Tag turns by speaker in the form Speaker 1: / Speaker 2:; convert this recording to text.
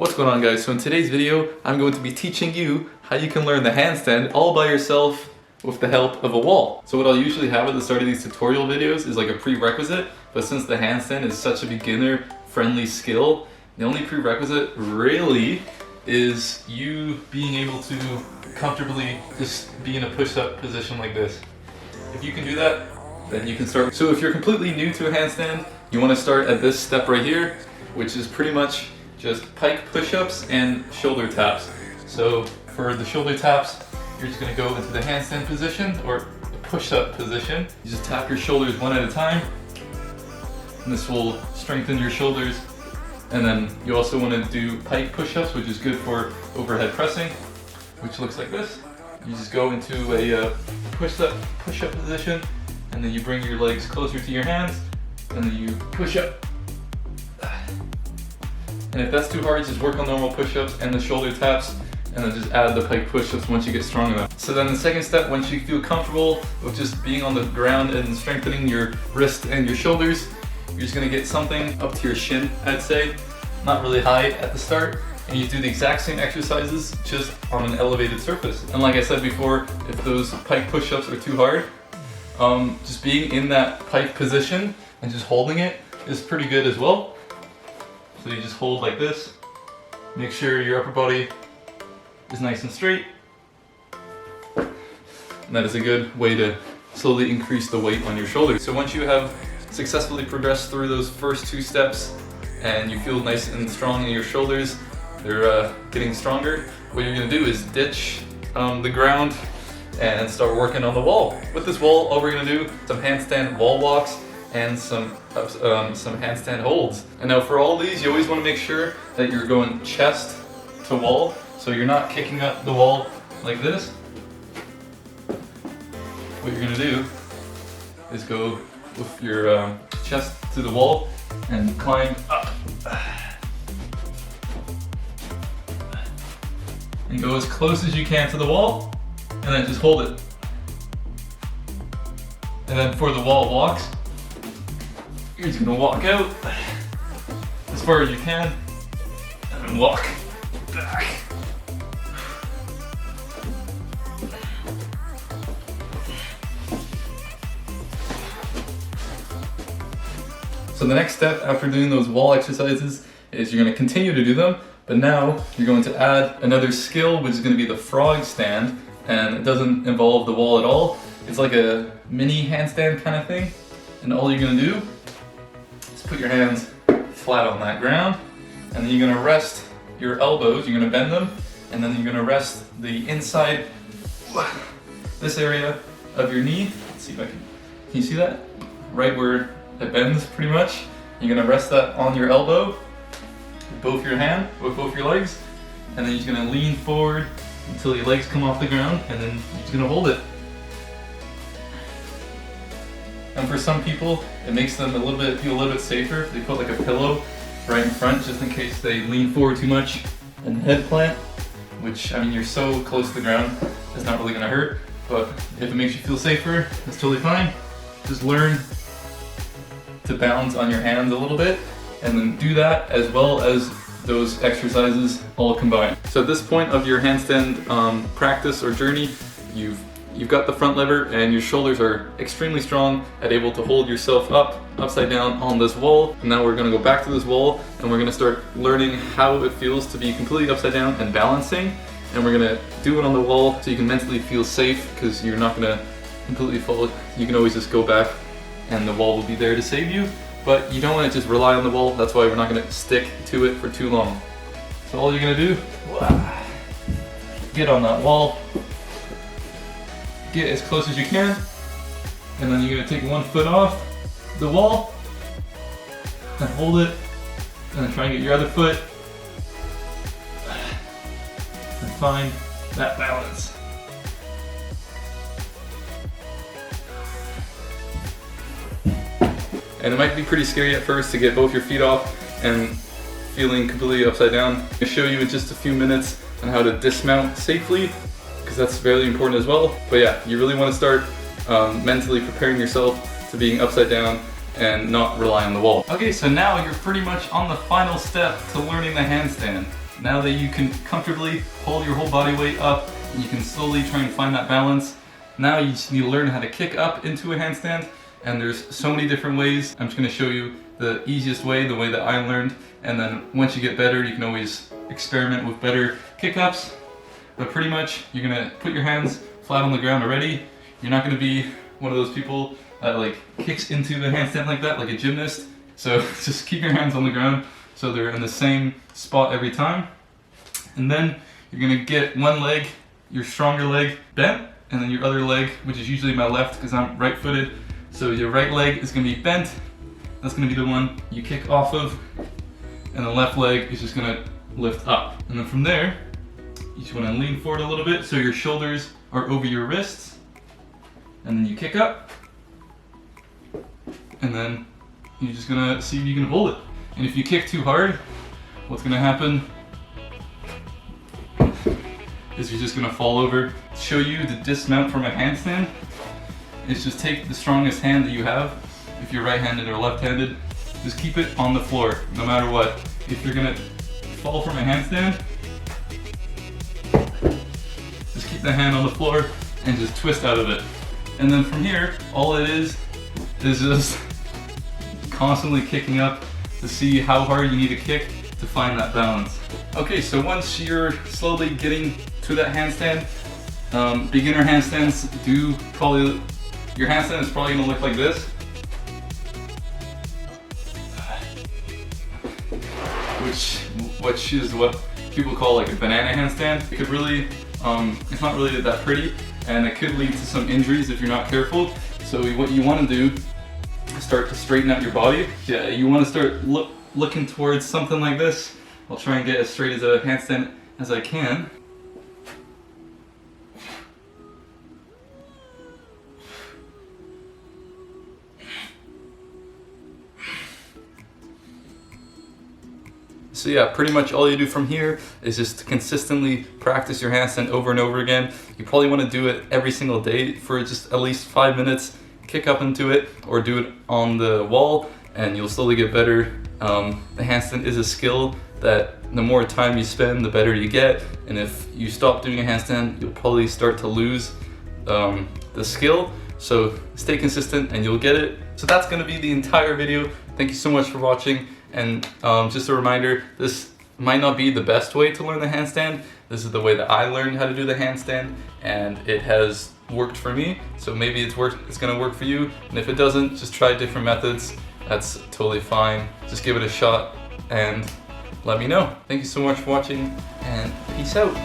Speaker 1: What's going on, guys? So in today's video, I'm going to be teaching you how you can learn the handstand all by yourself with the help of a wall. So what I'll usually have at the start of these tutorial videos is like a prerequisite, but since the handstand is such a beginner-friendly skill, the only prerequisite really is you being able to comfortably just be in a push-up position like this. If you can do that, then you can start. So if you're completely new to a handstand, you want to start at this step right here, which is pretty much just pike push-ups and shoulder taps. So for the shoulder taps, you're just going to go into the handstand position or the push-up position. You just tap your shoulders one at a time, and this will strengthen your shoulders. And then you also want to do pike push-ups, which is good for overhead pressing, which looks like this. You just go into a push-up position, and then you bring your legs closer to your hands, and then you push up. And if that's too hard, just work on normal push-ups and the shoulder taps, and then just add the pike push-ups once you get strong enough. So then the second step, once you feel comfortable with just being on the ground and strengthening your wrist and your shoulders, you're just gonna get something up to your shin, I'd say. Not really high at the start. And you do the exact same exercises, just on an elevated surface. And like I said before, if those pike push-ups are too hard, just being in that pike position and just holding it is pretty good as well. So you just hold like this. Make sure your upper body is nice and straight. And that is a good way to slowly increase the weight on your shoulders. So once you have successfully progressed through those first two steps and you feel nice and strong in your shoulders, they're getting stronger, what you're gonna do is ditch the ground and start working on the wall. With this wall, all we're gonna do, some handstand wall walks and some handstand holds. And now for all these, you always wanna make sure that you're going chest to wall, so you're not kicking up the wall like this. What you're gonna do is go with your chest to the wall and climb up. And go as close as you can to the wall, and then just hold it. And then for the wall walks, you're just gonna walk out as far as you can, and then walk back. So the next step after doing those wall exercises is you're gonna continue to do them, but now you're going to add another skill, which is going to be the frog stand, and it doesn't involve the wall at all. It's like a mini handstand kind of thing, and all you're going to do is put your hands flat on that ground, and then you're going to rest your elbows, you're going to bend them, and then you're going to rest the inside, this area of your knee. Let's see if I can you see that? Right where it bends pretty much. You're going to rest that on your elbow, with both your legs, and then you're just gonna lean forward until your legs come off the ground, and then you're just gonna hold it. And for some people, it makes them feel a little bit safer if they put like a pillow right in front, just in case they lean forward too much and head plant, which, I mean, you're so close to the ground, it's not really gonna hurt, but if it makes you feel safer, it's totally fine. Just learn to balance on your hands a little bit, and then do that as well as those exercises all combined. So at this point of your handstand practice or journey, you've got the front lever and your shoulders are extremely strong at able to hold yourself up upside down on this wall. And now we're gonna go back to this wall, and we're gonna start learning how it feels to be completely upside down and balancing. And we're gonna do it on the wall so you can mentally feel safe, because you're not gonna completely fall. You can always just go back and the wall will be there to save you. But you don't want to just rely on the wall. That's why we're not going to stick to it for too long. So all you're going to do, get on that wall, get as close as you can, and then you're going to take one foot off the wall and hold it, and then try and get your other foot and find that balance. And it might be pretty scary at first to get both your feet off and feeling completely upside down. I'm gonna show you in just a few minutes on how to dismount safely, because that's very important as well. But yeah, you really want to start mentally preparing yourself to being upside down and not rely on the wall. Okay, so now you're pretty much on the final step to learning the handstand. Now that you can comfortably hold your whole body weight up, and you can slowly try and find that balance, now you just need to learn how to kick up into a handstand, and there's so many different ways. I'm just going to show you the easiest way, the way that I learned, and then once you get better, you can always experiment with better kick-ups. But pretty much, you're going to put your hands flat on the ground already. You're not going to be one of those people that like kicks into the handstand like that, like a gymnast. So just keep your hands on the ground so they're in the same spot every time. And then you're going to get one leg, your stronger leg, bent, and then your other leg, which is usually my left because I'm right-footed. So your right leg is going to be bent. That's going to be the one you kick off of. And the left leg is just going to lift up. And then from there, you just want to lean forward a little bit so your shoulders are over your wrists. And then you kick up. And then you're just going to see if you can hold it. And if you kick too hard, what's going to happen is you're just going to fall over. To show you the dismount from a handstand, is just take the strongest hand that you have. If you're right-handed or left-handed, just keep it on the floor, no matter what. If you're going to fall from a handstand, just keep the hand on the floor and just twist out of it. And then from here, all it is just constantly kicking up to see how hard you need to kick to find that balance. Okay, so once you're slowly getting to that handstand, beginner handstands your handstand is probably gonna look like this. Which is what people call like a banana handstand. It could really, it's not really that pretty, and it could lead to some injuries if you're not careful. So what you want to do is start to straighten out your body. Yeah, you want to start looking towards something like this. I'll try and get as straight as a handstand as I can. So yeah, pretty much all you do from here is just consistently practice your handstand over and over again. You probably want to do it every single day for just at least 5 minutes. Kick up into it or do it on the wall and you'll slowly get better. The handstand is a skill that the more time you spend, the better you get. And if you stop doing a handstand, you'll probably start to lose the skill. So stay consistent and you'll get it. So that's going to be the entire video. Thank you so much for watching. And just a reminder, this might not be the best way to learn the handstand. This is the way that I learned how to do the handstand, and it has worked for me. So maybe it's gonna work for you. And if it doesn't, just try different methods. That's totally fine. Just give it a shot and let me know. Thank you so much for watching, and peace out.